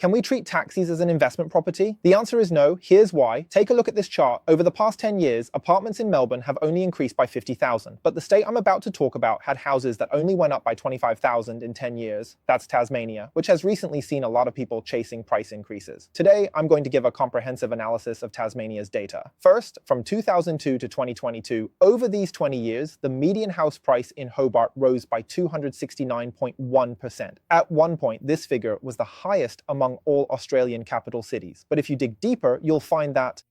Can we treat taxis as an investment property? The answer is no. Here's why. Take a look at this chart. Over the past 10 years, apartments in Melbourne have only increased by 50,000. But the state I'm about to talk about had houses that only went up by 25,000 in 10 years. That's Tasmania, which has recently seen a lot of people chasing price increases. Today, I'm going to give a comprehensive analysis of Tasmania's data. First, from 2002 to 2022, over these 20 years, the median house price in Hobart rose by 269.1%. At one point, this figure was the highest among all Australian capital cities. But if you dig deeper, you'll find that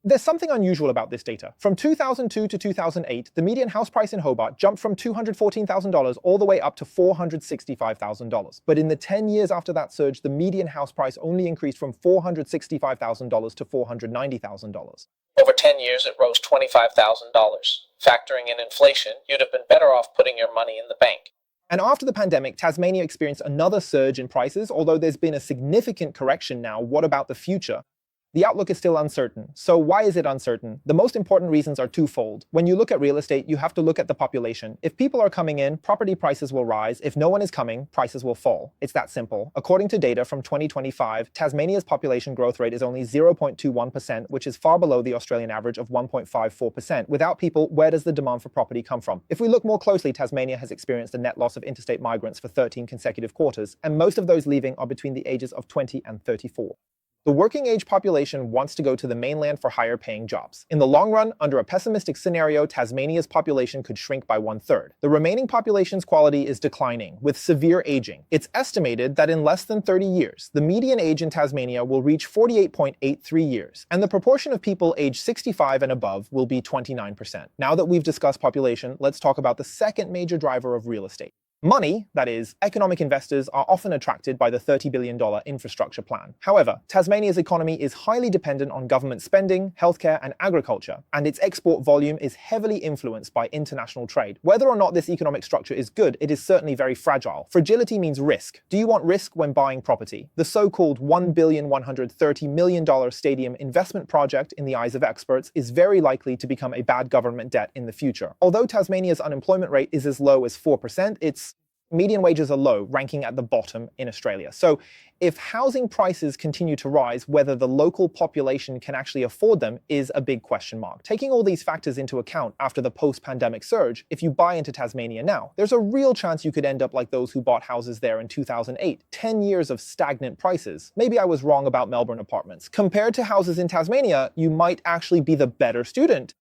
there's something unusual about this data. From 2002 to 2008, the median house price in Hobart jumped from $214,000 all the way up to $465,000. But in the 10 years after that surge, the median house price only increased from $465,000 to $490,000. Over 10 years, it rose $25,000. Factoring in inflation, you'd have been better off putting your money in the bank. And after the pandemic, Tasmania experienced another surge in prices. Although there's been a significant correction now, what about the future? The outlook is still uncertain. So why is it uncertain? The most important reasons are twofold. When you look at real estate, you have to look at the population. If people are coming in, property prices will rise. If no one is coming, prices will fall. It's that simple. According to data from 2025, Tasmania's population growth rate is only 0.21%, which is far below the Australian average of 1.54%. Without people, where does the demand for property come from? If we look more closely, Tasmania has experienced a net loss of interstate migrants for 13 consecutive quarters, and most of those leaving are between the ages of 20 and 34. The working-age population wants to go to the mainland for higher-paying jobs. In the long run, under a pessimistic scenario, Tasmania's population could shrink by 1/3. The remaining population's quality is declining, with severe aging. It's estimated that in less than 30 years, the median age in Tasmania will reach 48.83 years, and the proportion of people aged 65 and above will be 29%. Now that we've discussed population, let's talk about the second major driver of real estate. Money, that is, economic investors are often attracted by the $30 billion infrastructure plan. However, Tasmania's economy is highly dependent on government spending, healthcare, and agriculture, and its export volume is heavily influenced by international trade. Whether or not this economic structure is good, it is certainly very fragile. Fragility means risk. Do you want risk when buying property? The so-called $1,130,000,000 stadium investment project, in the eyes of experts, is very likely to become a bad government debt in the future. Although Tasmania's unemployment rate is as low as 4%, its median wages are low, ranking at the bottom in Australia. So if housing prices continue to rise, whether the local population can actually afford them is a big question mark. Taking all these factors into account after the post-pandemic surge, if you buy into Tasmania now, there's a real chance you could end up like those who bought houses there in 2008. 10 years of stagnant prices. Maybe I was wrong about Melbourne apartments. Compared to houses in Tasmania, you might actually be the better student.